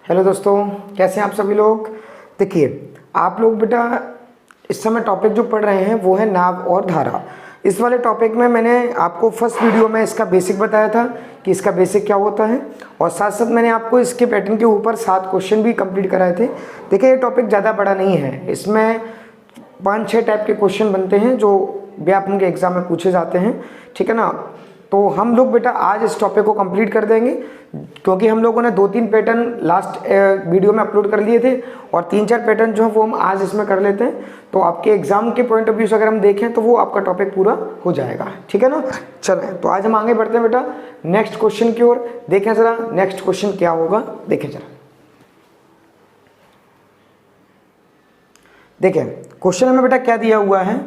Hello दोस्तों, कैसे हैं आप सभी लोग। देखिए, आप लोग बेटा इस समय टॉपिक जो पढ़ रहे हैं वो है नाव और धारा। इस वाले टॉपिक में मैंने आपको फर्स्ट वीडियो में इसका बेसिक बताया था कि इसका बेसिक क्या होता है, और साथ साथ मैंने आपको इसके पैटर्न के ऊपर 7 क्वेश्चन भी कंप्लीट कराए थे। देखिए, ये टॉपिक ज़्यादा बड़ा नहीं है, इसमें 5-6 टाइप के क्वेश्चन बनते हैं जो व्यापमं के एग्जाम में पूछे जाते हैं, ठीक है ना। तो हम लोग बेटा आज इस टॉपिक को कंप्लीट कर देंगे, क्योंकि हम लोगों ने 2-3 पैटर्न लास्ट वीडियो में अपलोड कर लिए थे और 3-4 पैटर्न जो है वो हम आज इसमें कर लेते हैं। तो आपके एग्जाम के पॉइंट ऑफ व्यू से अगर हम देखें तो वो आपका टॉपिक पूरा हो जाएगा, ठीक है ना। चलें, तो आज हम आगे बढ़ते हैं बेटा नेक्स्ट क्वेश्चन की ओर। देखें जरा नेक्स्ट क्वेश्चन क्या होगा, देखें जरा। देखें क्वेश्चन हमें बेटा क्या दिया हुआ है।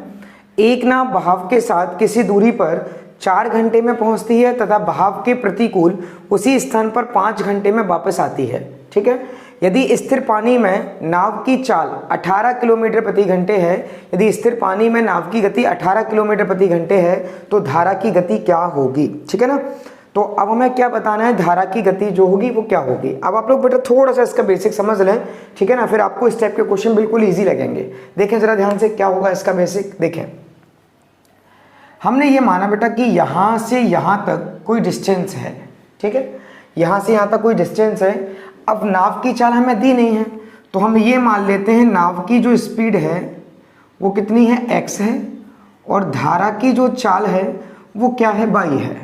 एक नाव बहाव के साथ किसी दूरी पर 4 घंटे में पहुंचती है तथा बहाव के प्रतिकूल उसी स्थान पर 5 घंटे में वापस आती है, ठीक है। यदि स्थिर पानी में नाव की चाल 18 किलोमीटर प्रति घंटे है, यदि स्थिर पानी में नाव की गति 18 किलोमीटर प्रति घंटे है तो धारा की गति क्या होगी, ठीक है ना। तो अब हमें क्या बताना है, धारा की गति जो होगी वो क्या होगी। अब आप लोग बेटा थोड़ा सा इसका बेसिक समझ लें, ठीक है ना, फिर आपको इस टाइप के क्वेश्चन बिल्कुल ईजी लगेंगे। देखें जरा ध्यान से क्या होगा इसका बेसिक। देखें, हमने ये माना बेटा कि यहाँ से यहाँ तक कोई डिस्टेंस है, ठीक है, यहाँ से यहाँ तक कोई डिस्टेंस है। अब नाव की चाल हमें दी नहीं है, तो हम ये मान लेते हैं नाव की जो स्पीड है वो कितनी है, x है, और धारा की जो चाल है वो क्या है, y है,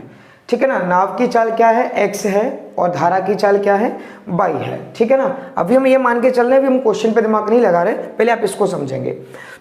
ठीक है ना। नाव की चाल क्या है, x है, और धारा की चाल क्या है, y है, ठीक है ना। अभी हम ये मान के चल रहे हैं, अभी हम क्वेश्चन पे दिमाग नहीं लगा रहे, पहले आप इसको समझेंगे।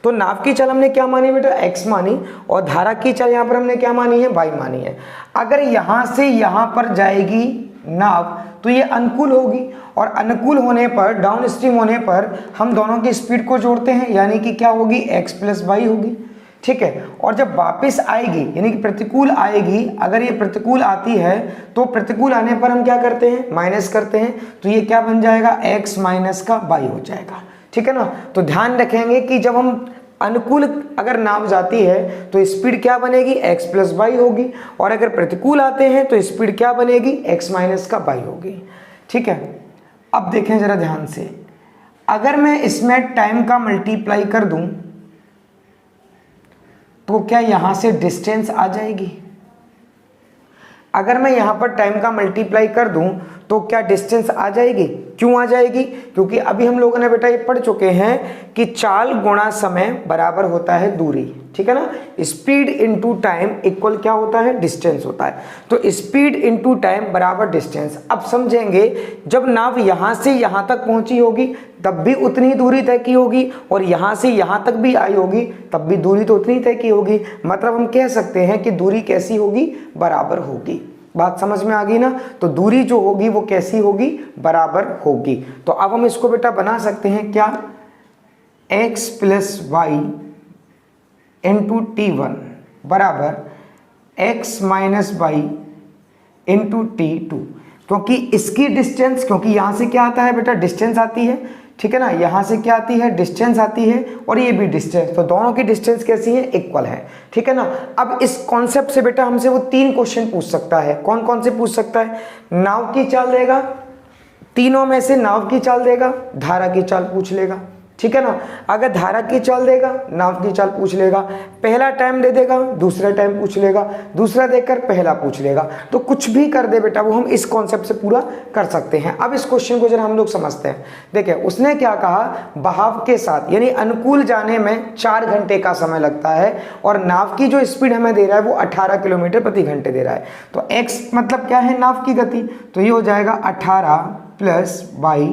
तो नाव की चाल हमने क्या मानी बेटा, x मानी, और धारा की चाल यहाँ पर हमने क्या मानी है, y मानी है। अगर यहाँ से यहाँ पर जाएगी नाव तो ये अनुकूल होगी, और अनुकूल होने पर डाउन स्ट्रीम होने पर हम दोनों की स्पीड को जोड़ते हैं, यानी कि क्या होगी, x + y होगी, ठीक है। और जब वापस आएगी यानी कि प्रतिकूल आएगी, अगर ये प्रतिकूल आती है तो प्रतिकूल आने पर हम क्या करते हैं, माइनस करते हैं, तो ये क्या बन जाएगा, x - y हो जाएगा, ठीक है ना। तो ध्यान रखेंगे कि जब हम अनुकूल अगर नाव जाती है तो स्पीड क्या बनेगी, x + y होगी, और अगर प्रतिकूल आते हैं तो स्पीड क्या बनेगी, x - y होगी, ठीक है। अब देखें जरा ध्यान से, अगर मैं इसमें टाइम का मल्टीप्लाई कर दूं तो क्या यहां से डिस्टेंस आ जाएगी। अगर मैं यहां पर टाइम का मल्टीप्लाई कर दूं तो क्या डिस्टेंस आ जाएगी। क्यों आ जाएगी, क्योंकि अभी हम लोगों ने बेटा ये पढ़ चुके हैं कि चाल गुणा समय बराबर होता है दूरी, ठीक है ना। स्पीड इनटू टाइम इक्वल क्या होता है, डिस्टेंस होता है। तो स्पीड इनटू टाइम बराबर डिस्टेंस। अब समझेंगे, जब नाव यहां से यहां तक पहुंची होगी तब भी उतनी दूरी तय की होगी, और यहां से यहां तक भी आई होगी तब भी दूरी तो उतनी तय की होगी। मतलब हम कह सकते हैं कि दूरी कैसी होगी, बराबर होगी। बात समझ में आ गई ना। तो दूरी जो होगी वो कैसी होगी, बराबर होगी। तो अब हम इसको बेटा बना सकते हैं क्या, x + y * t1 बराबर x - y * t2, क्योंकि इसकी डिस्टेंस, क्योंकि यहां से क्या आता है बेटा, डिस्टेंस आती है, ठीक है ना। यहां से क्या आती है, डिस्टेंस आती है, और ये भी डिस्टेंस, तो दोनों की डिस्टेंस कैसी है, इक्वल है, ठीक है ना। अब इस कॉन्सेप्ट से बेटा हमसे वो 3 क्वेश्चन पूछ सकता है। कौन कौन से पूछ सकता है, नाव की चाल देगा, तीनों में से नाव की चाल देगा, धारा की चाल पूछ लेगा, ठीक है ना। अगर धारा की चाल देगा, नाव की चाल पूछ लेगा, पहला टाइम दे देगा, दूसरा टाइम पूछ लेगा, दूसरा देकर पहला पूछ लेगा। तो कुछ भी कर दे बेटा वो हम इस कॉन्सेप्ट से पूरा कर सकते हैं। अब इस क्वेश्चन को जरा हम लोग समझते हैं। देखिए, उसने क्या कहा, बहाव के साथ यानी अनुकूल जाने में 4 घंटे का समय लगता है, और नाव की जो स्पीड हमें दे रहा है वो 18 किलोमीटर प्रति घंटे दे रहा है। तो x मतलब क्या है, नाव की गति, तो ये हो जाएगा 18 + y,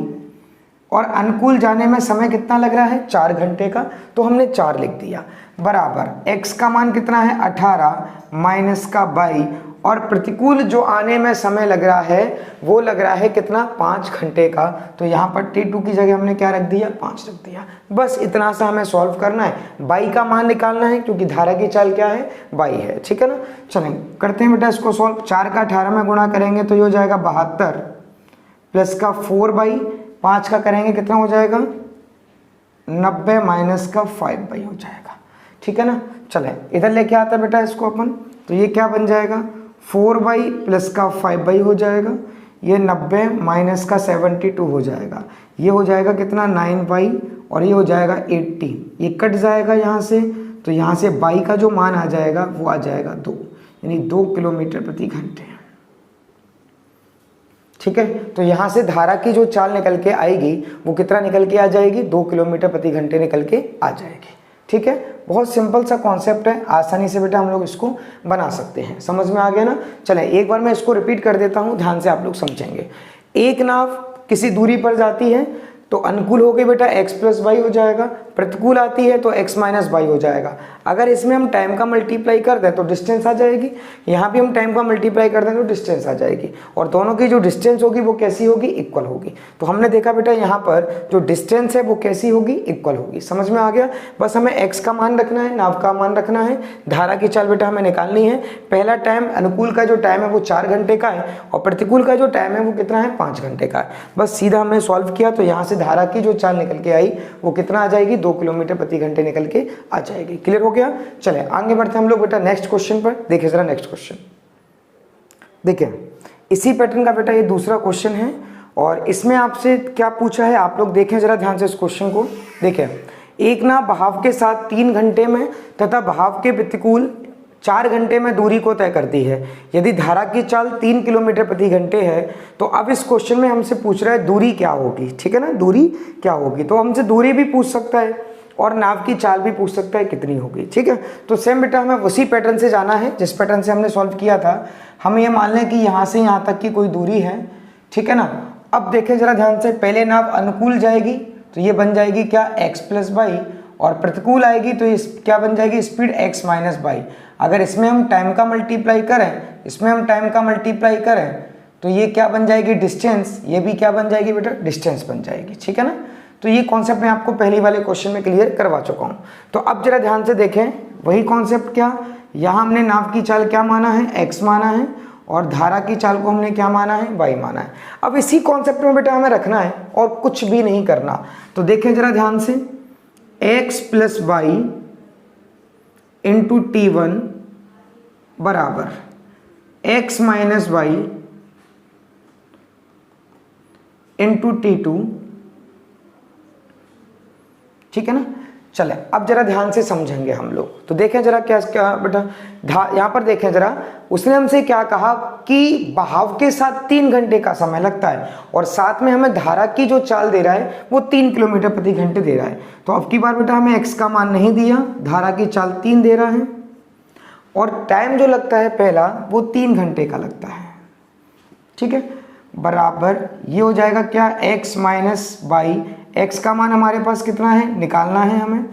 और अनुकूल जाने में समय कितना लग रहा है, 4 घंटे का, तो हमने 4 लिख दिया, बराबर x का मान कितना है, 18 माइनस का y, और प्रतिकूल जो आने में समय लग रहा है वो लग रहा है कितना, 5 घंटे का। तो यहाँ पर t2 की जगह हमने क्या रख दिया, 5 रख दिया। बस इतना सा हमें सॉल्व करना है, y का मान निकालना है, क्योंकि धारा की चाल क्या है, y है, ठीक है ना। चलें करते हैं बेटा इसको सॉल्व। 4 का 18 में गुणा करेंगे तो ये हो जाएगा 72 प्लस का 4y, 5 का करेंगे कितना हो जाएगा, 90 माइनस का 5y हो जाएगा, ठीक है ना। चलें इधर लेके आता बेटा इसको अपन, तो ये क्या बन जाएगा, 4y प्लस का 5y हो जाएगा, ये 90 माइनस का 72 हो जाएगा, ये हो जाएगा कितना 9y और ये हो जाएगा 80, ये कट जाएगा यहाँ से, तो यहाँ से y का जो मान आ जाएगा वो आ जाएगा 2, यानी 2 किलोमीटर प्रति घंटे। ठीक है, तो यहाँ से धारा की जो चाल निकल के आएगी वो कितना निकल के आ जाएगी, 2 किलोमीटर प्रति घंटे निकल के आ जाएगी। ठीक है, बहुत सिंपल सा कॉन्सेप्ट है, आसानी से बेटा हम लोग इसको बना सकते हैं। समझ में आ गया ना। चलें एक बार मैं इसको रिपीट कर देता हूँ, ध्यान से आप लोग समझेंगे। एक नाव किसी दूरी पर जाती है तो अनुकूल हो गई बेटा x प्लस वाई हो जाएगा, प्रतिकूल आती है तो x माइनस वाई हो जाएगा। अगर इसमें हम टाइम का मल्टीप्लाई कर दें तो डिस्टेंस आ जाएगी, यहाँ भी हम टाइम का मल्टीप्लाई कर दें तो डिस्टेंस आ जाएगी, और दोनों की जो डिस्टेंस होगी वो कैसी होगी, इक्वल होगी। तो हमने देखा बेटा यहाँ पर जो डिस्टेंस है वो कैसी होगी, इक्वल होगी। समझ में आ गया। बस हमें x का मान रखना है, नाव का मान रखना है, धारा की चाल बेटा हमें निकालनी है। पहला टाइम अनुकूल का जो टाइम है वो 4 घंटे का है और प्रतिकूल का जो टाइम है वो कितना है, 5 घंटे का है। बस सीधा हमने सॉल्व किया तो यहाँ से धारा की जो चाल निकल के आई वो कितना आ जाएगी, 2 किलोमीटर प्रति घंटे निकल के आ जाएगी। क्लियर हो गया। चले आगे बढ़ते हैं हम लोग बेटा नेक्स्ट क्वेश्चन पर। देखिए जरा नेक्स्ट क्वेश्चन, देखिए इसी पैटर्न का बेटा ये दूसरा क्वेश्चन है और इसमें आपसे क्या पूछा है आप लोग देखें जरा ध्यान से इस क्वेश्चन को। देखिए एक नाव बहाव के साथ 3 घंटे में तथा बहाव के प्रतिकूल 4 घंटे में दूरी को तय करती है। यदि धारा की चाल 3 किलोमीटर प्रति घंटे है तो अब इस क्वेश्चन में हमसे पूछ रहा है दूरी क्या होगी। ठीक है ना, दूरी क्या होगी। तो हमसे दूरी भी पूछ सकता है और नाव की चाल भी पूछ सकता है कितनी होगी। ठीक है, तो सेम बेटा हमें उसी पैटर्न से जाना है जिस पैटर्न से हमने सॉल्व किया था। हम ये मान लें कि यहाँ से यहाँ तक की कोई दूरी है। ठीक है ना। अब देखें जरा ध्यान से, पहले नाव अनुकूल जाएगी तो ये बन जाएगी क्या, x प्लस वाई, और प्रतिकूल आएगी तो इस क्या बन जाएगी, स्पीड x माइनस वाई। अगर इसमें हम टाइम का मल्टीप्लाई करें, इसमें हम टाइम का मल्टीप्लाई करें तो ये क्या बन जाएगी, डिस्टेंस। ये भी क्या बन जाएगी बेटा, डिस्टेंस बन जाएगी। ठीक है ना। तो ये कॉन्सेप्ट मैं आपको पहले वाले क्वेश्चन में क्लियर करवा चुका हूँ। तो अब जरा ध्यान से देखें वही कॉन्सेप्ट, क्या यहाँ हमने नाव की चाल क्या माना है, x माना है, और धारा की चाल को हमने क्या माना है, y माना है। अब इसी कॉन्सेप्ट में बेटा हमें रखना है और कुछ भी नहीं करना। तो देखें जरा ध्यान से, x plus Y into T1 बराबर x minus Y into T2। ठीक है ना। चले अब जरा ध्यान से समझेंगे हम लोग। तो देखें जरा क्या क्या बेटा, यहाँ पर देखें जरा, उसने हमसे क्या कहा कि बहाव के साथ 3 घंटे का समय लगता है और साथ में हमें धारा की जो चाल दे रहा है वो 3 किलोमीटर प्रति घंटे दे रहा है। तो अब की बार बेटा हमें x का मान नहीं दिया, धारा की चाल 3 दे रहा है और टाइम जो लगता है पहला वो 3 घंटे का लगता है। ठीक है, बराबर ये हो जाएगा क्या, x माइनस वाई। x का मान हमारे पास कितना है, निकालना है हमें,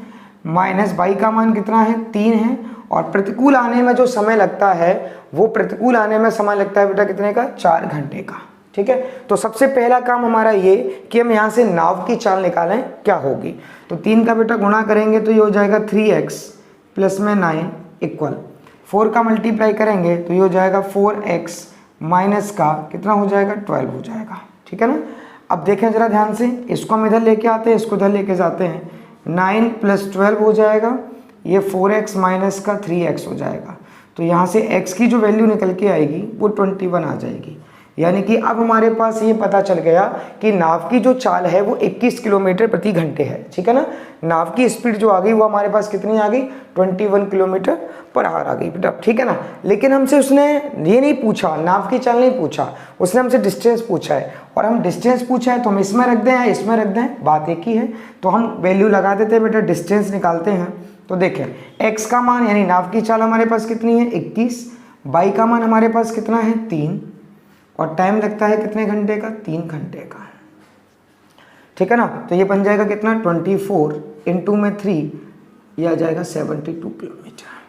माइनस y का मान कितना है, 3 है, और प्रतिकूल आने में जो समय लगता है वो प्रतिकूल आने में समय लगता है बेटा कितने का, 4 घंटे का। ठीक है, तो सबसे पहला काम हमारा ये कि हम यहाँ से नाव की चाल निकालें क्या होगी। तो 3 का बेटा गुणा करेंगे तो ये हो जाएगा 3x प्लस में 9 इक्वल 4 का मल्टीप्लाई करेंगे तो ये हो जाएगा 4x माइनस का कितना हो जाएगा, 12 हो जाएगा। ठीक है ना। अब देखें जरा ध्यान से, इसको हम इधर लेके आते हैं, इसको इधर लेके जाते हैं, 9 प्लस 12 हो जाएगा, ये 4x माइनस का 3x हो जाएगा। तो यहाँ से x की जो वैल्यू निकल के आएगी वो 21 आ जाएगी। यानी कि अब हमारे पास ये पता चल गया कि नाव की जो चाल है वो 21 किलोमीटर प्रति घंटे है। ठीक है ना। नाव की स्पीड जो आ गई वो हमारे पास कितनी आ गई, 21 किलोमीटर पर आवर आ गई बेटा। ठीक है ना। लेकिन हमसे उसने ये नहीं पूछा, नाव की चाल नहीं पूछा, उसने हमसे डिस्टेंस पूछा है, और हम डिस्टेंस पूछा है तो हम इसमें रख दें या इसमें रख दें, बात एक ही है। तो हम वैल्यू लगा देते हैं बेटा, डिस्टेंस निकालते हैं। तो देखें x का मान यानी नाव की चाल हमारे पास कितनी है, 21, y का मान हमारे पास कितना है, 3, और टाइम लगता है कितने घंटे का, 3 घंटे का। ठीक है ना। तो ये बन जाएगा कितना, 24 इंटू में 3, ये आ जाएगा 72 किलोमीटर।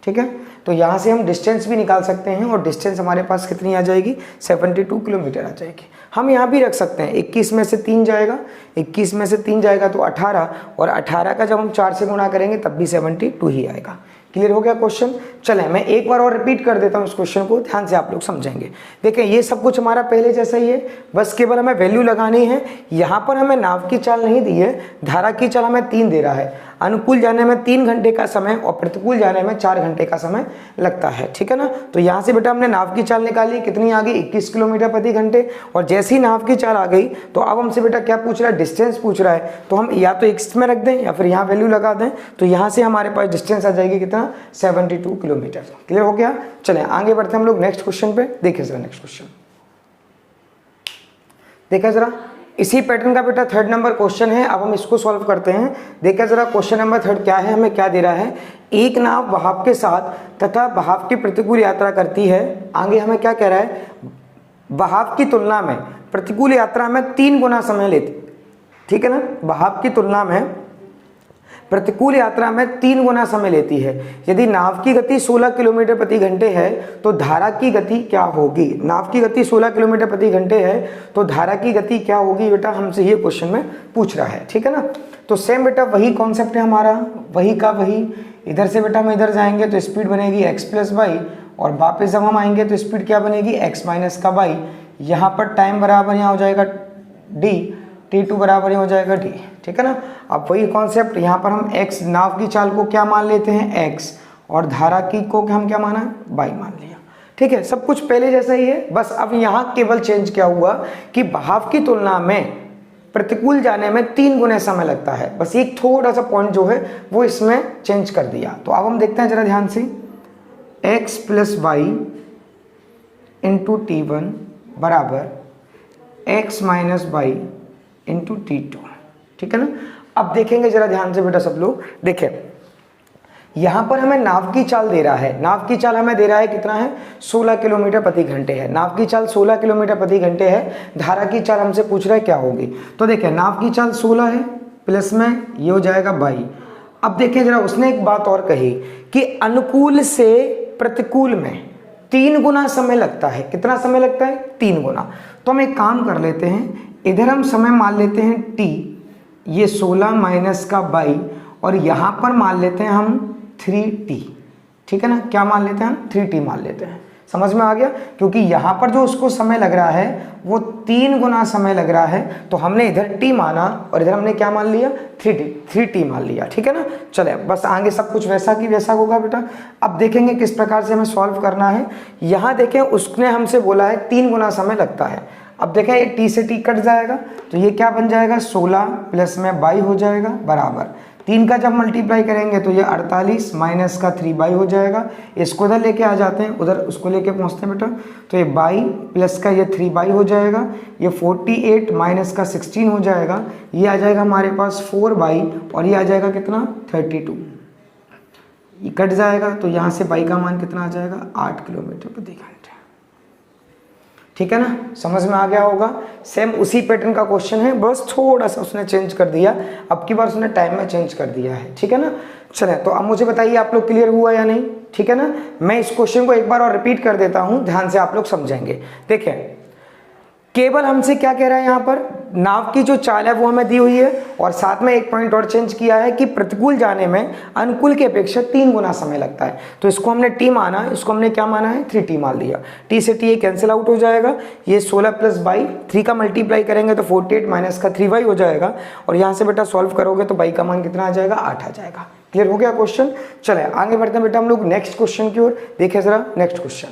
ठीक है, तो यहाँ से हम डिस्टेंस भी निकाल सकते हैं और डिस्टेंस हमारे पास कितनी आ जाएगी, 72 किलोमीटर आ जाएगी। हम यहाँ भी रख सकते हैं, 21 में से 3 जाएगा, 21 में से 3 जाएगा तो 18, और 18 का जब हम 4 से गुणा करेंगे तब भी 72 ही आएगा। क्लियर हो गया क्वेश्चन। चलें मैं एक बार और रिपीट कर देता हूँ इस क्वेश्चन को, ध्यान से आप लोग समझेंगे। देखें ये सब कुछ हमारा पहले जैसा ही है, बस केवल हमें वैल्यू लगानी है। यहाँ पर हमें नाव की चाल नहीं दी है, धारा की चाल हमें 3 दे रहा है। अनुकूल जाने में 3 घंटे का समय और प्रतिकूल जाने में 4 घंटे का समय लगता है, ठीक है ना। तो यहाँ से बेटा हमने नाव की चाल निकाली, कितनी आ गई 21 किलोमीटर प्रति घंटे। और जैसे ही नाव की चाल आ गई तो अब हमसे बेटा क्या पूछ रहा है, डिस्टेंस पूछ रहा है। तो हम या तो x में रख दें या फिर यहाँ वैल्यू लगा दें, तो यहाँ से हमारे पास डिस्टेंस आ जाएगी कितना, 72 किलोमीटर। क्लियर हो गया। चलें आगे बढ़ते हैं हम लोग नेक्स्ट क्वेश्चन पे। देखिए जरा नेक्स्ट क्वेश्चन, देखा जरा, इसी पैटर्न का बेटा 3rd नंबर क्वेश्चन है। अब हम इसको सॉल्व करते हैं। देखिए जरा क्वेश्चन नंबर 3 क्या है, हमें क्या दे रहा है, एक नाव बहाव के साथ तथा बहाव की प्रतिकूल यात्रा करती है। आगे हमें क्या कह रहा है, बहाव की तुलना में प्रतिकूल यात्रा में 3 गुना समय लेती, ठीक है ना। बहाव की तुलना में प्रतिकूल यात्रा में 3 गुना समय लेती है। यदि नाव की गति 16 किलोमीटर प्रति घंटे है तो धारा की गति क्या होगी। नाव की गति 16 किलोमीटर प्रति घंटे है तो धारा की गति क्या होगी बेटा, हमसे ये क्वेश्चन में पूछ रहा है, ठीक है ना। तो सेम बेटा वही कॉन्सेप्ट है हमारा, वही का वही। इधर से बेटा हम इधर जाएंगे तो स्पीड बनेगी x प्लस वाई, और वापस जब हम आएंगे तो स्पीड क्या बनेगी, x माइनस का वाई। यहाँ पर टाइम बराबर यहाँ हो जाएगा d, t2 बराबर हो जाएगा d, ठीक है ना। अब वही कॉन्सेप्ट, यहाँ पर हम x, नाव की चाल को क्या मान लेते हैं x, और धारा की को हम क्या माना, y मान लिया, ठीक है। सब कुछ पहले जैसा ही है, बस अब यहाँ केवल चेंज क्या हुआ कि बहाव की तुलना में प्रतिकूल जाने में 3 गुना समय लगता है। बस एक थोड़ा सा पॉइंट जो है वो इसमें चेंज कर दिया। तो अब हम देखते हैं जरा ध्यान से, x plus Y into T1 बराबर x minus Y into T2, ठीक है ना। अब देखेंगे जरा ध्यान से बेटा सब लोग, देखें यहाँ पर हमें नाव की चाल दे रहा है। नाव की चाल हमें दे रहा है कितना है, 16 किलोमीटर प्रति घंटे है। नाव की चाल 16 किलोमीटर प्रति घंटे है। धारा की चाल हमसे पूछ रहा है क्या होगी। तो देखें नाव की चाल 16 है, प्लस में ये हो जाएगा 22। अब देखिए जरा, उसने एक बात और कही कि अनुकूल से प्रतिकूल में 3 गुना समय लगता है। कितना समय लगता है, 3 गुना। तो हम एक काम कर लेते हैं, इधर हम समय मान लेते हैं t, ये 16 माइनस का 22, और यहाँ पर मान लेते हैं हम 3t, ठीक है ना। क्या मान लेते हैं हम, 3t मान लेते हैं। समझ में आ गया, क्योंकि यहाँ पर जो उसको समय लग रहा है वो 3 गुना समय लग रहा है। तो हमने इधर t माना और इधर हमने क्या मान लिया, 3t मान लिया, ठीक है ना। चले बस आगे सब कुछ वैसा की वैसा होगा बेटा। अब देखेंगे किस प्रकार से हमें सॉल्व करना है। यहाँ देखें उसने हमसे बोला है 3 गुना समय लगता है। अब देखें ये t से t कट जाएगा तो ये क्या बन जाएगा, 16 प्लस में 22 हो जाएगा बराबर 3 का जब मल्टीप्लाई करेंगे तो ये 48 माइनस का 3 हो जाएगा। इसको इधर लेके आ जाते हैं, उधर उसको लेके पहुंचते हैं बेटा। तो ये 22 प्लस का ये 3 हो जाएगा, ये 48 माइनस का 16 हो जाएगा। ये आ जाएगा हमारे पास 4 और ये आ जाएगा कितना, 32। ये कट जाएगा तो यहाँ से बाई का मान कितना आ जाएगा, 8 किलोमीटर प्रति घंटे, ठीक है ना। समझ में आ गया होगा। सेम उसी पैटर्न का क्वेश्चन है, बस थोड़ा सा उसने चेंज कर दिया। अब की बार उसने टाइम में चेंज कर दिया है, ठीक है ना। चले तो अब मुझे बताइए आप लोग क्लियर हुआ या नहीं, ठीक है ना। मैं इस क्वेश्चन को एक बार और रिपीट कर देता हूं, ध्यान से आप लोग समझेंगे। देखें केवल हमसे क्या कह रहा है, यहाँ पर नाव की जो चाल है वो हमें दी हुई है, और साथ में एक पॉइंट और चेंज किया है कि प्रतिकूल जाने में अनुकूल की अपेक्षा 3 गुना समय लगता है। तो इसको हमने t माना, इसको हमने क्या माना है, 3t मान लिया। t से t कैंसिल आउट हो जाएगा, ये 16 प्लस 22, 3 का मल्टीप्लाई करेंगे तो 48 माइनस का 3y हो जाएगा, और यहाँ से बेटा सॉल्व करोगे तो y का मान कितना आ जाएगा, 8 आ जाएगा। क्लियर हो गया क्वेश्चन। चले आगे बढ़ते हैं बेटा हम लोग नेक्स्ट क्वेश्चन की ओर। देखिए जरा नेक्स्ट क्वेश्चन,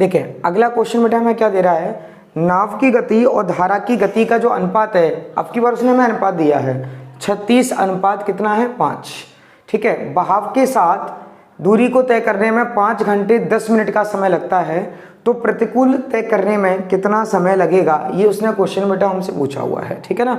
देखिए अगला क्वेश्चन बेटा हमें क्या दे रहा है, नाव की गति और धारा की गति का जो अनुपात है, अब की बार उसने हमें अनुपात दिया है 36 अनुपात कितना है, 5, ठीक है। बहाव के साथ दूरी को तय करने में 5 घंटे 10 मिनट का समय लगता है, तो प्रतिकूल तय करने में कितना समय लगेगा, ये उसने क्वेश्चन बेटा हमसे पूछा हुआ है, ठीक है ना।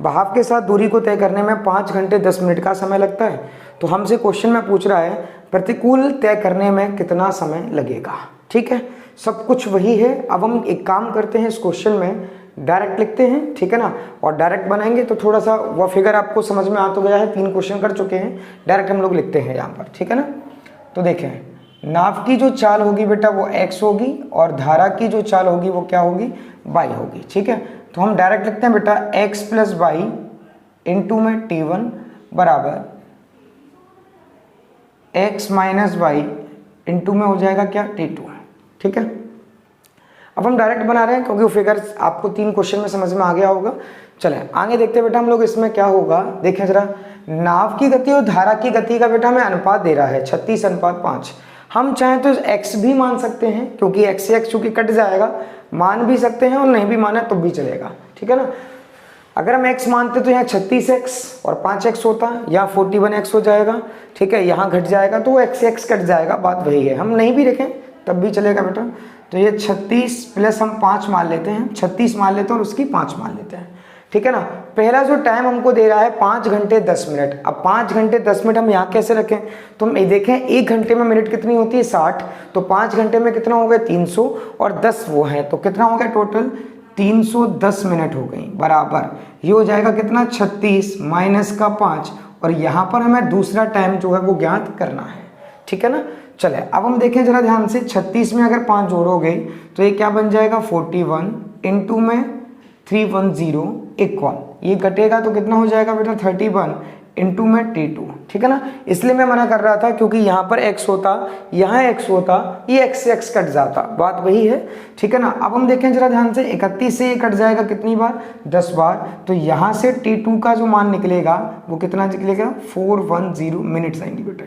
बहाव के साथ दूरी को तय करने में 5 घंटे 10 मिनट का समय लगता है, तो हमसे क्वेश्चन में पूछ रहा है प्रतिकूल तय करने में कितना समय लगेगा, ठीक है। सब कुछ वही है। अब हम एक काम करते हैं, इस क्वेश्चन में डायरेक्ट लिखते हैं, ठीक है ना, और डायरेक्ट बनाएंगे तो थोड़ा सा वह फिगर आपको समझ में आ तो गया है। 3 क्वेश्चन कर चुके हैं, डायरेक्ट हम लोग लिखते हैं यहाँ पर, ठीक है ना। तो देखें नाव की जो चाल होगी बेटा वो x होगी, और धारा की जो चाल होगी वो क्या होगी, y होगी, ठीक है। तो हम डायरेक्ट लिखते हैं बेटा x प्लस वाई इंटू में t1 बराबर x माइनस वाई इंटू में हो जाएगा क्या, t2, ठीक है। अब हम डायरेक्ट बना रहे हैं क्योंकि वो फिगर आपको 3 क्वेश्चन में समझ में आ गया होगा। चलें आगे देखते हैं बेटा हम लोग इसमें क्या होगा। देखें जरा, नाव की गति और धारा की गति का बेटा हमें अनुपात दे रहा है 36:5। हम चाहें तो x भी मान सकते हैं क्योंकि x से x चूंकि कट जाएगा, मान भी सकते हैं और नहीं भी माना तो भी चलेगा, ठीक है ना। अगर हम x मानते तो यहाँ 36x और 5x होता, यहाँ 41x हो जाएगा, ठीक है, यहाँ घट जाएगा तो x से x कट जाएगा, बात वही है। हम नहीं भी रखें तब भी चलेगा बेटा। तो ये 36 प्लस हम 5 मान लेते हैं, 36 मान लेते हैं और उसकी 5 मान लेते हैं, ठीक है ना। पहला जो टाइम हमको दे रहा है 5 घंटे 10 मिनट। अब 5 घंटे 10 मिनट हम यहाँ कैसे रखें, तो हम देखें 1 घंटे में मिनट कितनी होती है 60, तो 5 घंटे में कितना हो गया 300 और 10 वो है, तो कितना हो गया टोटल 310 मिनट हो गई, बराबर ये हो जाएगा कितना 36 माइनस का 5, और यहाँ पर हमें दूसरा टाइम जो है वो ज्ञात करना है, ठीक है ना। चले अब हम देखें जरा ध्यान से, 36 में अगर 5 जोड़ोगे तो ये क्या बन जाएगा 41 इंटू में 310 इक्वल, ये घटेगा तो कितना हो जाएगा बेटा 31 इंटू में T2, ठीक है ना। इसलिए मैं मना कर रहा था क्योंकि यहाँ पर x होता, यहाँ x होता, ये x से x कट जाता, बात वही है, ठीक है ना। अब हम देखें जरा ध्यान से, 31 से ये कट जाएगा कितनी बार 10 बार, तो यहाँ से T2 का जो मान निकलेगा वो कितना निकलेगा 410 मिनट्स आएंगे बेटा,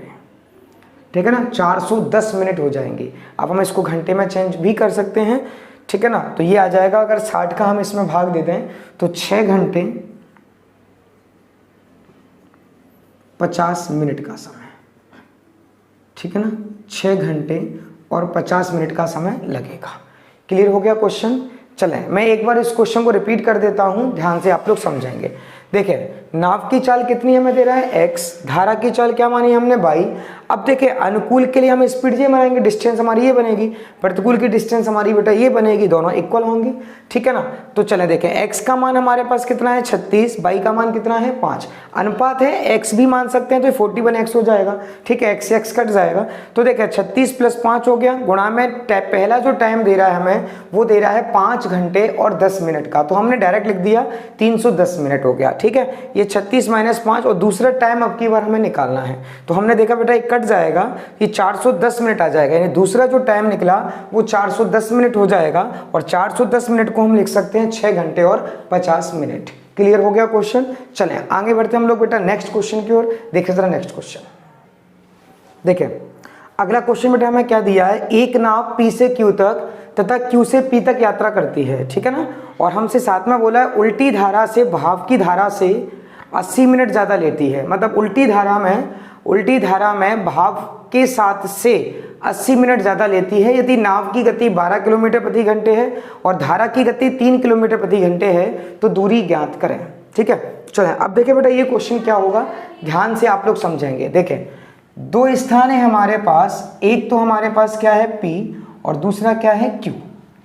ठीक है ना, 410 मिनट हो जाएंगे। अब हम इसको घंटे में चेंज भी कर सकते हैं, ठीक है ना। तो ये आ जाएगा, अगर 60 का हम इसमें भाग देते हैं तो 6 घंटे 50 मिनट का समय, ठीक है ना, 6 घंटे और 50 मिनट का समय लगेगा। क्लियर हो गया क्वेश्चन। चलें मैं एक बार इस क्वेश्चन को रिपीट कर देता हूं, ध्यान से आप लोग समझेंगे। देखिए नाव की चाल कितनी हमें दे रहा है x, धारा की चाल क्या मानी हमने y। अब देखिए अनुकूल के लिए हम स्पीड ये बनाएंगे, डिस्टेंस हमारी ये बनेगी, प्रतिकूल की डिस्टेंस हमारी बेटा ये बनेगी, दोनों इक्वल होंगी, ठीक है ना। तो चले देखें x का मान हमारे पास कितना है 36, y का मान कितना है 5, अनुपात है x भी मान सकते हैं तो 41x हो जाएगा, ठीक है, x से x कट जाएगा। तो देखिए 36 प्लस 5 हो गया, गुणा में पहला जो टाइम दे रहा है हमें वो दे रहा है 5 घंटे और 10 मिनट का, तो हमने डायरेक्ट लिख दिया 310 मिनट हो गया, ठीक है। ये 36 माइनस 5 और दूसरा टाइम अब की बार हमें निकालना है, तो हमने देखा बेटा एक कट जाएगा, ये 410 मिनट आ जाएगा, यानी दूसरा जो टाइम निकला वो 410 मिनट हो जाएगा, और 410 मिनट को हम लिख सकते हैं 6 घंटे और 50 मिनट। क्लियर हो गया क्वेश्चन। चलें आगे बढ़ते हम लोग बेटा नेक्स्ट क्वेश्चन की ओर। देखिए जरा नेक्स्ट क्वेश्चन, देखिए अगला क्वेश्चन बेटा हमें क्या दिया है, एक नाव P से Q तक तथा Q से P तक यात्रा करती है, ठीक है ना, और हमसे साथ में बोला है उल्टी धारा से भाव की धारा से 80 मिनट ज़्यादा लेती है। मतलब उल्टी धारा में भाव के साथ से 80 मिनट ज़्यादा लेती है यदि नाव की गति 12 किलोमीटर प्रति घंटे है और धारा की गति 3 किलोमीटर प्रति घंटे है, तो दूरी ज्ञात करें, ठीक है। चलें अब देखिए बेटा ये क्वेश्चन क्या होगा, ध्यान से आप लोग समझेंगे। देखें दो स्थान है हमारे पास, एक तो हमारे पास क्या है P और दूसरा क्या है Q,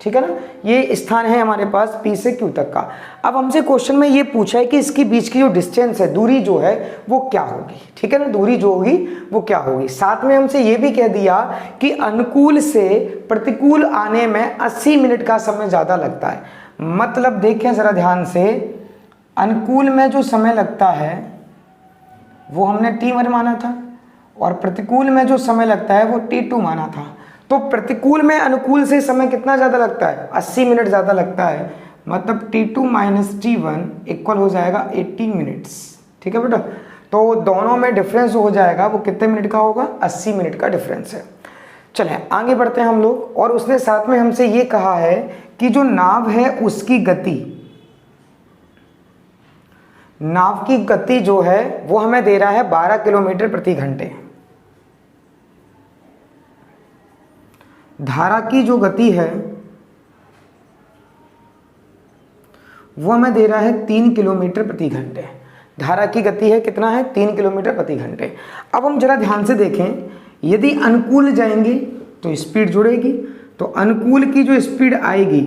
ठीक है ना, ये स्थान है हमारे पास P से Q तक का। अब हमसे क्वेश्चन में ये पूछा है कि इसके बीच की जो डिस्टेंस है, दूरी जो है वो क्या होगी, ठीक है ना, दूरी जो होगी वो क्या होगी। साथ में हमसे ये भी कह दिया कि अनुकूल से प्रतिकूल आने में 80 मिनट का समय ज़्यादा लगता है। मतलब देखें ज़रा ध्यान से, अनुकूल में जो समय लगता है वो हमने T1 माना था और प्रतिकूल में जो समय लगता है वो T2 माना था। तो प्रतिकूल में अनुकूल से समय कितना ज़्यादा लगता है 80 मिनट ज़्यादा लगता है, मतलब T2 माइनस T1 इक्वल हो जाएगा 80 मिनट्स, ठीक है बेटा। तो दोनों में डिफरेंस हो जाएगा वो कितने मिनट का होगा 80 मिनट का डिफरेंस है। चलें आगे बढ़ते हैं हम लोग, और उसने साथ में हमसे ये कहा है कि जो नाव है उसकी गति, नाव की गति जो है वो हमें दे रहा है 12 किलोमीटर प्रति घंटे। धारा की जो गति है वो हमें दे रहा है 3 किलोमीटर प्रति घंटे। धारा की गति है कितना है 3 किलोमीटर प्रति घंटे। अब हम जरा ध्यान से देखें, यदि अनुकूल जाएंगे तो स्पीड जुड़ेगी, तो अनुकूल की जो स्पीड आएगी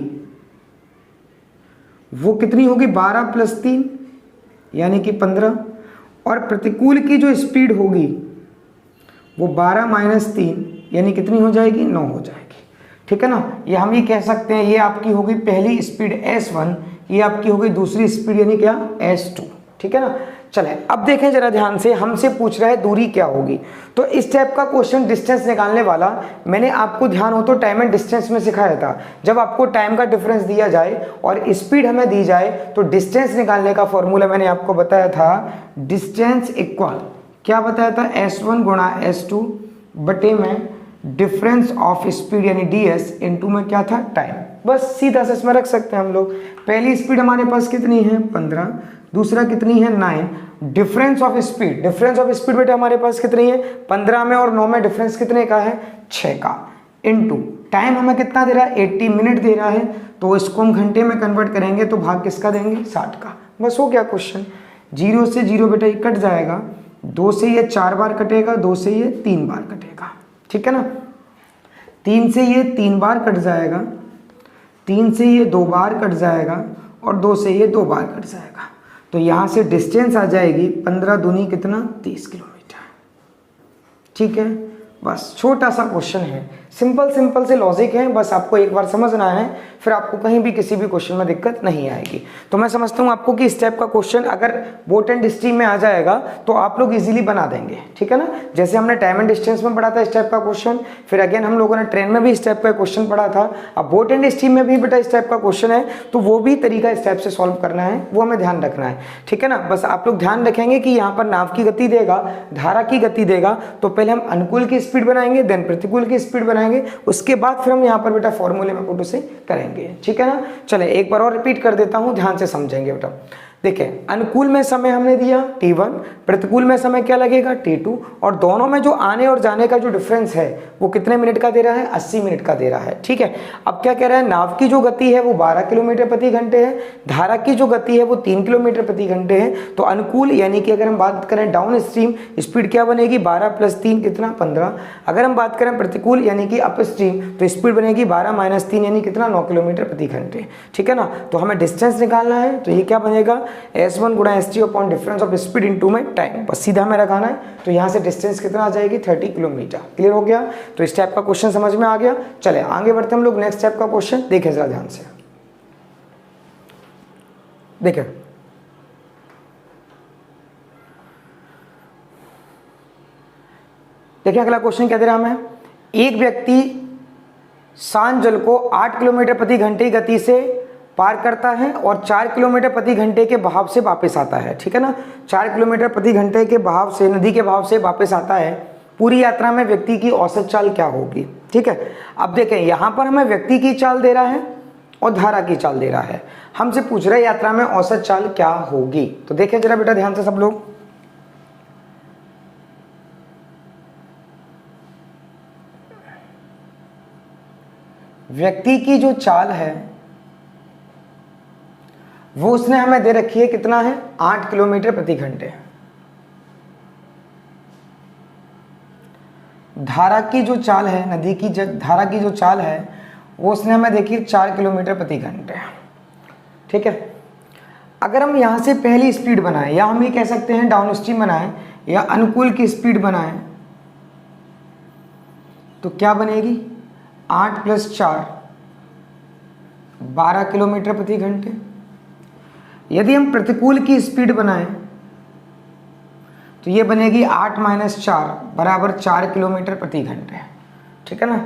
वो कितनी होगी 12 + 3 यानी कि 15, और प्रतिकूल की जो स्पीड होगी वो 12 - 3 यानी कितनी हो जाएगी 9 हो जाएगी, ठीक है ना। ये हम ये कह सकते हैं ये आपकी होगी पहली स्पीड S1, ये आपकी होगी दूसरी स्पीड यानी क्या S2, ठीक है ना। चले अब देखें जरा ध्यान से, हमसे पूछ रहा है दूरी क्या होगी। तो इस टाइप का क्वेश्चन डिस्टेंस निकालने वाला मैंने आपको ध्यान हो तो टाइम एंड डिस्टेंस में सिखाया था। जब आपको टाइम का डिफरेंस दिया जाए और स्पीड हमें दी जाए तो डिस्टेंस निकालने का फॉर्मूला मैंने आपको बताया था, डिस्टेंस इक्वल क्या बताया था, S1 गुणा S2 बटे में डिफरेंस ऑफ स्पीड यानी ds इनटू में क्या था, टाइम। बस सीधा से इसमें रख सकते हैं हम लोग। पहली स्पीड हमारे पास कितनी है 15, दूसरा कितनी है 9, difference of speed, difference of speed बेटा हमारे पास कितनी है 15 में और 9 में डिफरेंस कितने का है 6 का, इनटू टाइम हमें कितना दे रहा है 80 मिनट दे रहा है, तो इसको हम घंटे में कन्वर्ट करेंगे तो भाग किसका देंगे 60 का। बस हो गया क्वेश्चन। 0 से 0 बेटा ये कट जाएगा, 2 से ये 4 बार कटेगा, 2 से ये 3 बार कटेगा, ठीक है ना। 3 से ये 3 बार कट जाएगा, 3 से ये 2 बार कट जाएगा और 2 से ये 2 बार कट जाएगा। तो यहाँ से डिस्टेंस आ जाएगी 15 दूनी कितना 30 किलोमीटर, ठीक है। बस छोटा सा क्वेश्चन है, सिंपल से लॉजिक है, बस आपको एक बार समझना है, फिर आपको कहीं भी किसी भी क्वेश्चन में दिक्कत नहीं आएगी। तो मैं समझता हूँ आपको कि इस टाइप का क्वेश्चन अगर बोट एंड स्ट्रीम में आ जाएगा तो आप लोग इजीली बना देंगे, ठीक है ना। जैसे हमने टाइम एंड डिस्टेंस में पढ़ा था इस टाइप का क्वेश्चन, फिर अगेन हम लोगों ने ट्रेन में भी इस टाइप का क्वेश्चन पढ़ा था, अब बोट एंड स्ट्रीम में भी बेटा इस टाइप का क्वेश्चन है, तो वो भी तरीका इस टाइप से सॉल्व करना है, वो हमें ध्यान रखना है, ठीक है ना। बस आप लोग ध्यान रखेंगे कि यहाँ पर नाव की गति देगा, धारा की गति देगा, तो पहले हम अनुकूल की स्पीड बनाएंगे, देन प्रतिकूल की स्पीड बनाएंगे, उसके बाद फिर हम यहाँ पर बेटा फॉर्मूले में पुट उसे करेंगे, ठीक है ना। चले एक बार और रिपीट कर देता हूँ, ध्यान से समझेंगे बेटा। देखिए अनुकूल में समय हमने दिया t1, प्रतिकूल में समय क्या लगेगा t2, और दोनों में जो आने और जाने का जो डिफरेंस है वो कितने मिनट का दे रहा है 80 मिनट का दे रहा है, ठीक है। अब क्या कह रहा है, नाव की जो गति है वो 12 किलोमीटर प्रति घंटे है, धारा की जो गति है वो 3 किलोमीटर प्रति घंटे है। तो अनुकूल यानी कि अगर हम बात करें डाउन स्ट्रीम स्पीड क्या बनेगी 12 + 3 कितना 15। अगर हम बात करें प्रतिकूल यानी कि अप स्ट्रीम तो स्पीड बनेगी 12 - 3 यानी कितना 9 किलोमीटर प्रति घंटे, ठीक है ना। तो हमें डिस्टेंस निकालना है, तो ये क्या बनेगा S1 गुणा ST upon difference of speed into में टाइम, बस सीधा में रखाना है। तो यहाँ से डिस्टेंस कितना आ जाएगी 30 किलोमीटर। क्लियर हो गया। तो इस टाइप का क्वेश्चन समझ में आ गया। चले आगे बढ़ते हम लोग नेक्स्ट टाइप का क्वेश्चन देखें जरा ध्यान से। देखें देखिए अगला क्वेश्चन क्या दे रहा हमें, एक व्यक्ति शांत जल को 8 किलोमीटर प्रति घंटे की गति से पार करता है और 4 किलोमीटर प्रति घंटे के बहाव से वापस आता है, ठीक है ना। 4 किलोमीटर प्रति घंटे के बहाव से, नदी के बहाव से वापस आता है। पूरी यात्रा में व्यक्ति की औसत चाल क्या होगी, ठीक है। अब देखें यहाँ पर हमें व्यक्ति की चाल दे रहा है और धारा की चाल दे रहा है, हमसे पूछ रहे यात्रा में औसत चाल क्या होगी। तो देखें जरा बेटा ध्यान से सब लोग, व्यक्ति की जो चाल है वो उसने हमें दे रखी है कितना है 8 किलोमीटर प्रति घंटे। धारा की जो चाल है, नदी की धारा की जो चाल है वो उसने हमें देखी 4 किलोमीटर प्रति घंटे, ठीक है। अगर हम यहाँ से पहली स्पीड बनाएं, या हम ये कह सकते हैं डाउन स्ट्रीम बनाएं या अनुकूल की स्पीड बनाएं, तो क्या बनेगी 8 + 4 12 किलोमीटर प्रति घंटे। यदि हम प्रतिकूल की स्पीड बनाएं तो ये बनेगी 8 - 4 बराबर 4 किलोमीटर प्रति घंटे, ठीक है ना।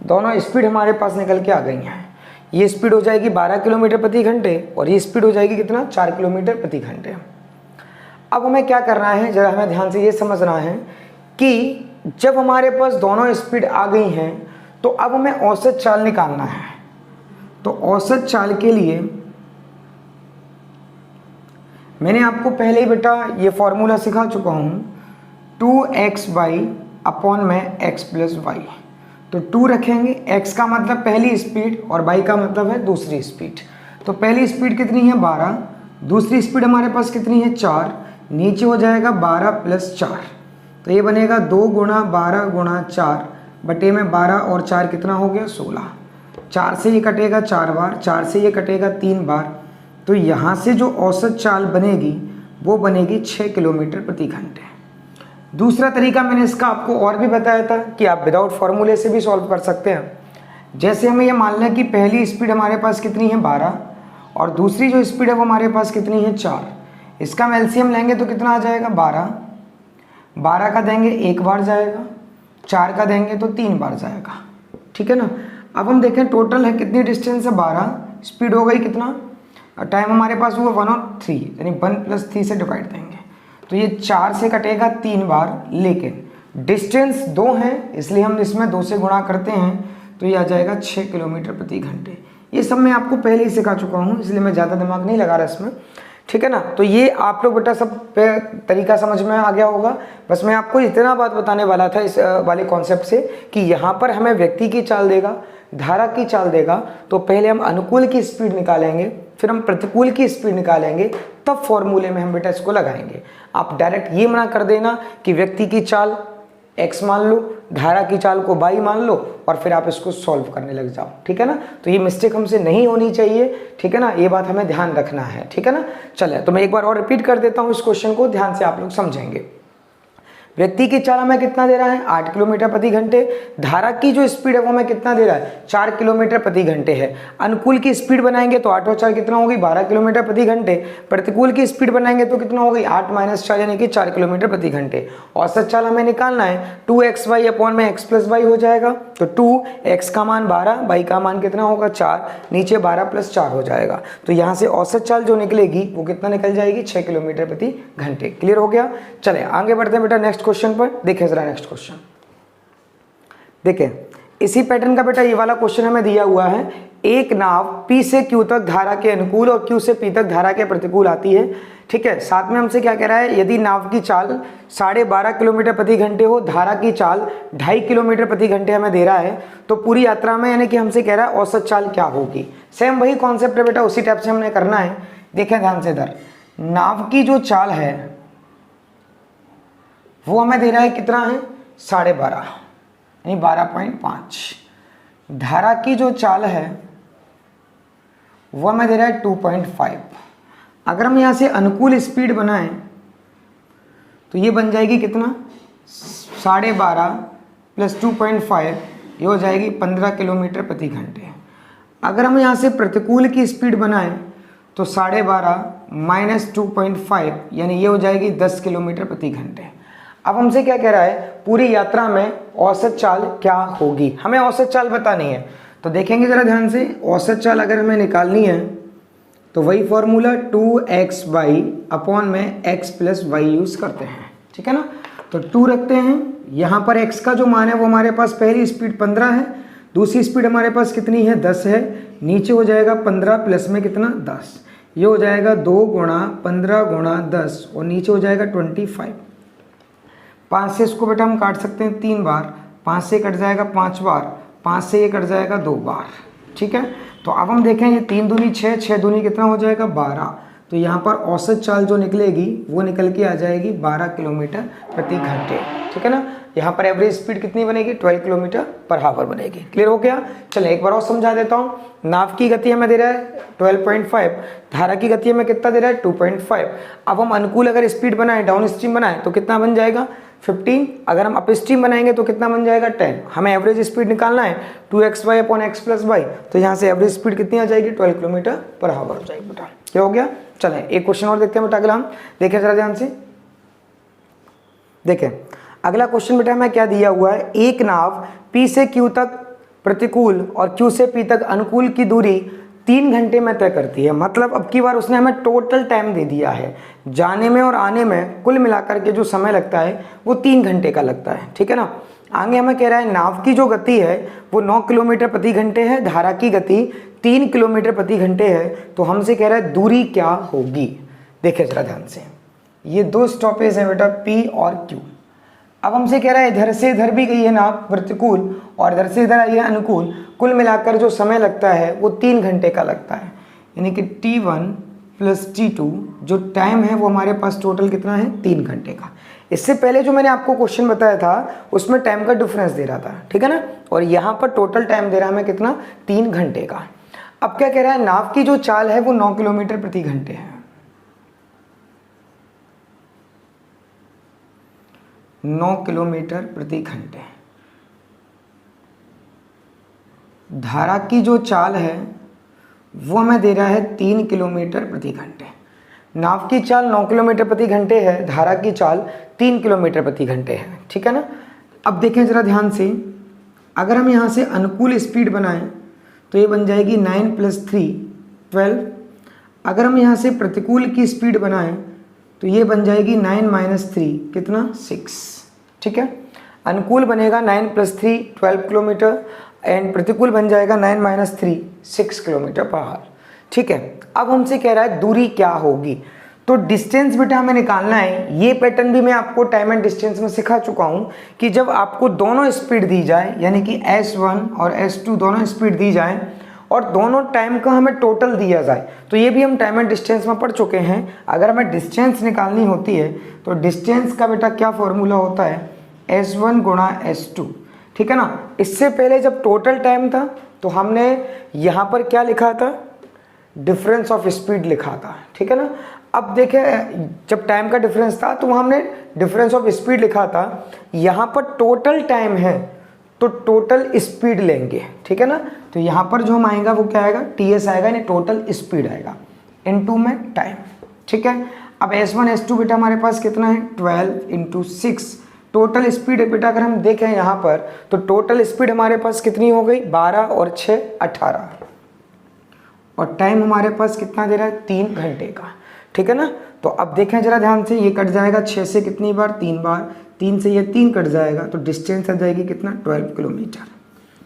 दोनों स्पीड हमारे पास निकल के आ गई हैं। ये स्पीड हो जाएगी 12 किलोमीटर प्रति घंटे और ये स्पीड हो जाएगी कितना 4 किलोमीटर प्रति घंटे। अब हमें क्या करना है, जरा हमें ध्यान से ये समझना है कि जब हमारे पास दोनों स्पीड आ गई हैं तो अब हमें औसत चाल निकालना है। तो औसत चाल के लिए मैंने आपको पहले ही बेटा ये फॉर्मूला सिखा चुका हूँ, 2x/y अपॉन में x + y। तो 2 रखेंगे, x का मतलब पहली स्पीड और y का मतलब है दूसरी स्पीड। तो पहली स्पीड कितनी है 12, दूसरी स्पीड हमारे पास कितनी है 4, नीचे हो जाएगा 12 + 4, तो ये बनेगा 2 × 12 × 4 बटे में 12 और 4 कितना हो गया 16। 4 से ये कटेगा 4 बार, 4 से ये कटेगा 3 बार, तो यहाँ से जो औसत चाल बनेगी वो बनेगी 6 किलोमीटर प्रति घंटे। दूसरा तरीका मैंने इसका आपको और भी बताया था कि आप विदाउट फॉर्मूले से भी सॉल्व कर सकते हैं। जैसे हमें ये मान लें कि पहली स्पीड हमारे पास कितनी है 12 और दूसरी जो स्पीड है वो हमारे पास कितनी है 4, इसका हम एलसीएम लेंगे तो कितना आ जाएगा 12, 12 का देंगे एक बार जाएगा, 4 का देंगे तो 3 बार जाएगा, ठीक है ना। अब हम देखें टोटल है कितनी डिस्टेंस है 12, स्पीड हो गई कितना, टाइम हमारे पास हुआ 1 और 3, यानी 1 + 3 से डिवाइड देंगे तो ये 4 से कटेगा 3 बार, लेकिन डिस्टेंस 2 है इसलिए हम इसमें 2 से गुणा करते हैं तो ये आ जाएगा 6 किलोमीटर प्रति घंटे। ये सब मैं आपको पहले ही सिखा चुका हूँ इसलिए मैं ज़्यादा दिमाग नहीं लगा रहा इसमें, ठीक है ना। तो ये आप लोग बेटा सब पे तरीका समझ में आ गया होगा। बस मैं आपको इतना बात बताने वाला था इस वाले कॉन्सेप्ट से कि यहाँ पर हमें व्यक्ति की चाल देगा, धारा की चाल देगा, तो पहले हम अनुकूल की स्पीड निकालेंगे, फिर हम प्रतिकूल की स्पीड निकालेंगे, तब फॉर्मूले में हम बेटा इसको लगाएंगे। आप डायरेक्ट ये मना कर देना कि व्यक्ति की चाल x मान लो, धारा की चाल को y मान लो और फिर आप इसको सॉल्व करने लग जाओ, ठीक है ना। तो ये मिस्टेक हमसे नहीं होनी चाहिए, ठीक है ना, ये बात हमें ध्यान रखना है, ठीक है ना। चले तो मैं एक बार और रिपीट कर देता हूँ इस क्वेश्चन को, ध्यान से आप लोग समझेंगे। व्यक्ति की चाल हमें कितना दे रहा है 8 किलोमीटर प्रति घंटे, धारा की जो स्पीड है वो हमें कितना दे रहा है 4 किलोमीटर प्रति घंटे है। अनुकूल की स्पीड बनाएंगे तो 8 और 4 कितना होगी 12 किलोमीटर प्रति घंटे, प्रतिकूल की स्पीड बनाएंगे तो कितना होगी 8 - 4 यानी कि 4 किलोमीटर प्रति घंटे। औसत चाल हमें निकालना है 2xy अपॉन में x + y हो जाएगा, तो 2x का मान 12, y का मान कितना होगा 4, नीचे 12 + 4 हो जाएगा। तो यहाँ से औसत चाल जो निकलेगी वो कितना निकल जाएगी 6 किलोमीटर प्रति घंटे। क्लियर हो गया। चले आगे बढ़ते हैं बेटा नेक्स्ट क्वेश्चन पर। देखें जरा नेक्स्ट क्वेश्चन, देखें इसी पैटर्न का बेटा ये वाला क्वेश्चन हमें दिया हुआ है। एक नाव P से Q तक धारा के अनुकूल और Q से P तक धारा के प्रतिकूल आती है, ठीक है। साथ में हमसे क्या कह रहा है, यदि नाव की चाल 12.5 किलोमीटर प्रति घंटे हो, धारा की चाल 2.5 किलोमीटर प्रति घंटे हमें दे रहा है, तो पूरी यात्रा में यानी कि हमसे कह रहा है औसत चाल क्या होगी। सेम वही कॉन्सेप्ट है बेटा, उसी टाइप से हमने करना है। देखें ध्यान से इधर, नाव की जो चाल है वो हमें दे रहा है कितना है 12.5 यानी 12.5। धारा की जो चाल है वो हमें दे रहा है 2.5। अगर हम यहाँ से अनुकूल स्पीड बनाएं तो ये बन जाएगी कितना 12.5 + 2.5, ये हो जाएगी 15 किलोमीटर प्रति घंटे। अगर हम यहाँ से प्रतिकूल की स्पीड बनाएं तो 12.5 - 2.5 यानी ये हो जाएगी 10 किलोमीटर प्रति घंटे। अब हमसे क्या कह रहा है, पूरी यात्रा में औसत चाल क्या होगी, हमें औसत चाल बतानी है। तो देखेंगे जरा ध्यान से, औसत चाल अगर हमें निकालनी है तो वही फॉर्मूला 2xy अपॉन में x + y यूज करते हैं, ठीक है ना। तो 2 रखते हैं, यहाँ पर x का जो मान है वो हमारे पास पहली स्पीड 15 है, दूसरी स्पीड हमारे पास कितनी है 10 है, नीचे हो जाएगा 15 प्लस में कितना 10, ये हो जाएगा 2 × 15 × 10 और नीचे हो जाएगा 25। 5 से इसको बेटा हम काट सकते हैं 3 बार, 5 से कट जाएगा 5 बार, 5 से ये कट जाएगा 2 बार, ठीक है। तो अब हम देखें ये 3 दूनी 6, 6 दूनी कितना हो जाएगा 12। तो यहाँ पर औसत चाल जो निकलेगी वो निकल के आ जाएगी 12 किलोमीटर प्रति घंटे, ठीक है ना। यहाँ पर एवरेज स्पीड कितनी बनेगी 12 किलोमीटर पर आवर बनेगी। क्लियर हो गया। चलिए एक बार और समझा देता हूँ। नाव की गति हमें दे रहा है 12.5, धारा की गति हमें कितना दे रहा है 2.5। अब हम अनुकूल अगर स्पीड बनाएं, डाउन स्ट्रीम बनाएं तो कितना बन जाएगा 15। अगर हम अप स्ट्रीम बनाएंगे तो कितना बन जाएगा 10। हमें एवरेज स्पीड निकालना है 2xy अपॉन x + y, तो यहाँ से एवरेज स्पीड कितनी आ जाएगी 12 किलोमीटर पर आवर हो जाएगी बेटा। क्या हो गया। चलें एक क्वेश्चन और देखते हैं बेटा अगला हम, देखें जरा ध्यान से। देखें अगला क्वेश्चन बेटा हमें क्या दिया हुआ है, एक नाव P से Q तक प्रतिकूल और Q से P तक अनुकूल की दूरी 3 घंटे में तय करती है। मतलब अब की बार उसने हमें टोटल टाइम दे दिया है, जाने में और आने में कुल मिलाकर के जो समय लगता है वो 3 घंटे का लगता है, ठीक है ना। आगे हमें कह रहा है नाव की जो गति है वो 9 किलोमीटर प्रति घंटे है, धारा की गति 3 किलोमीटर प्रति घंटे है। तो हमसे कह रहा है दूरी क्या होगी। देखिए जरा ध्यान से, ये 2 स्टॉपेज हैं बेटा P और Q। अब हमसे कह रहा है इधर से इधर भी गई है नाव प्रतिकूल और इधर से इधर आई है अनुकूल, कुल मिलाकर जो समय लगता है वो 3 घंटे का लगता है। यानी कि T1 + T2 जो टाइम है वो हमारे पास टोटल कितना है 3 घंटे का। इससे पहले जो मैंने आपको क्वेश्चन बताया था उसमें टाइम का डिफरेंस दे रहा था, ठीक है ना, और यहाँ पर टोटल टाइम दे रहा है हमें कितना 3 घंटे का। अब क्या कह रहा है, नाव की जो चाल है वो 9 किलोमीटर प्रति घंटे है। 9 किलोमीटर प्रति घंटे। धारा की जो चाल है वो हमें दे रहा है 3 किलोमीटर प्रति घंटे। नाव की चाल 9 किलोमीटर प्रति घंटे है, धारा की चाल 3 किलोमीटर प्रति घंटे है, ठीक है ना। अब देखें जरा ध्यान से, अगर हम यहाँ से अनुकूल स्पीड बनाएं तो ये बन जाएगी 9 + 3 12। अगर हम यहाँ से प्रतिकूल की स्पीड बनाएं तो ये बन जाएगी 9 - 3 कितना 6, ठीक है। अनुकूल बनेगा 9 + 3 12 किलोमीटर एंड प्रतिकूल बन जाएगा 9 - 3 6 किलोमीटर पर आवर, ठीक है। अब हमसे कह रहा है दूरी क्या होगी, तो डिस्टेंस बेटा हमें निकालना है। ये पैटर्न भी मैं आपको टाइम एंड डिस्टेंस में सिखा चुका हूँ कि जब आपको दोनों स्पीड दी जाए, यानी कि S1 और S2 दोनों स्पीड दी जाए और दोनों टाइम का हमें टोटल दिया जाए, तो ये भी हम टाइम एंड डिस्टेंस में पढ़ चुके हैं। अगर हमें डिस्टेंस निकालनी होती है तो डिस्टेंस का बेटा क्या फॉर्मूला होता है, S1 × S2, ठीक है ना। इससे पहले जब टोटल टाइम था तो हमने यहाँ पर क्या लिखा था, डिफरेंस ऑफ स्पीड लिखा था, ठीक है ना। अब देखें जब टाइम का डिफरेंस था तो वहाँ हमने डिफरेंस ऑफ स्पीड लिखा था, यहाँ पर टोटल टाइम है तो टोटल स्पीड लेंगे, ठीक है ना। तो यहाँ पर जो हम आएगा वो क्या आएगा, TS आएगा, यानी टोटल स्पीड आएगा इनटू में टाइम, ठीक है। अब S1 S2 बेटा हमारे पास कितना है 12 × 6 टोटल स्पीड बेटा अगर हम देखें यहाँ पर तो टोटल स्पीड हमारे पास कितनी हो गई 12 और 6 18 और टाइम हमारे पास कितना दे रहा है 3 घंटे का, ठीक है ना। तो अब देखें जरा ध्यान से, ये कट जाएगा 6 से कितनी बार 3 बार, 3 से ये 3 कट जाएगा तो डिस्टेंस आ जाएगी कितना 12 किलोमीटर,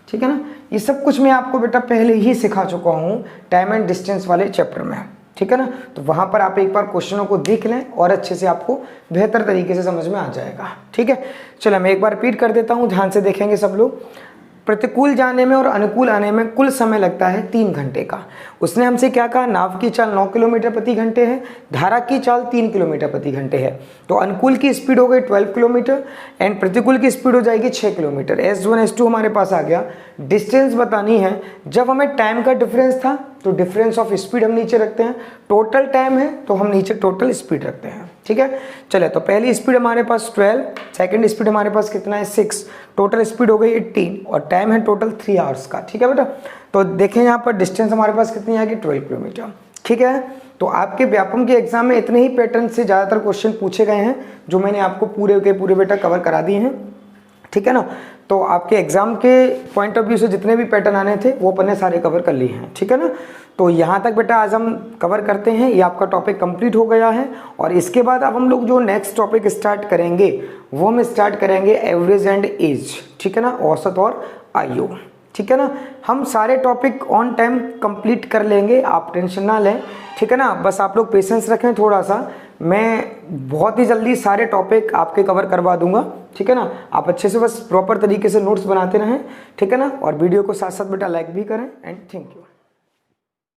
ठीक है ना। ये सब कुछ मैं आपको बेटा पहले ही सिखा चुका हूँ टाइम एंड डिस्टेंस वाले चैप्टर में, ठीक है ना। तो वहाँ पर आप एक बार क्वेश्चनों को देख लें और अच्छे से आपको बेहतर तरीके से समझ में आ जाएगा, ठीक है। चलो मैं एक बार रिपीट कर देता हूँ, ध्यान से देखेंगे सब लोग। प्रतिकूल जाने में और अनुकूल आने में कुल समय लगता है 3 घंटे का। उसने हमसे क्या कहा, नाव की चाल 9 किलोमीटर प्रति घंटे है, धारा की चाल 3 किलोमीटर प्रति घंटे है। तो अनुकूल की स्पीड हो गई 12 किलोमीटर एंड प्रतिकूल की स्पीड हो जाएगी 6 किलोमीटर। S1 S2 हमारे पास आ गया। डिस्टेंस बतानी है, जब हमें टाइम का डिफरेंस था तो डिफरेंस ऑफ स्पीड हम नीचे रखते हैं, टोटल टाइम है तो हम नीचे टोटल स्पीड रखते हैं, ठीक है। चले तो पहली स्पीड हमारे पास 12, सेकंड स्पीड हमारे पास कितना है 6, टोटल स्पीड हो गई 18 और टाइम है टोटल 3 आवर्स का, ठीक है बेटा। तो देखें यहाँ पर डिस्टेंस हमारे पास कितनी आएगी 12 किलोमीटर, ठीक है। तो आपके व्यापम के एग्जाम में इतने ही पैटर्न से ज़्यादातर क्वेश्चन पूछे गए हैं जो मैंने आपको पूरे के पूरे बेटा कवर करा दिए हैं, ठीक है ना। तो आपके एग्जाम के पॉइंट ऑफ व्यू से जितने भी पैटर्न आने थे वो अपने सारे कवर कर लिए हैं, ठीक है ना। तो यहाँ तक बेटा आज हम कवर करते हैं, ये आपका टॉपिक कंप्लीट हो गया है। और इसके बाद अब हम लोग जो नेक्स्ट टॉपिक स्टार्ट करेंगे वो हम स्टार्ट करेंगे एवरेज एंड एज, ठीक है ना, औसत और आयु, ठीक है ना। हम सारे टॉपिक ऑन टाइम कंप्लीट कर लेंगे, आप टेंशन ना लें, ठीक है ना। बस आप लोग पेशेंस रखें थोड़ा सा, मैं बहुत ही जल्दी सारे टॉपिक आपके कवर करवा दूंगा, ठीक है ना। आप अच्छे से बस प्रॉपर तरीके से नोट्स बनाते रहें, ठीक है ना। और वीडियो को साथ साथ बेटा लाइक भी करें एंड थैंक यू।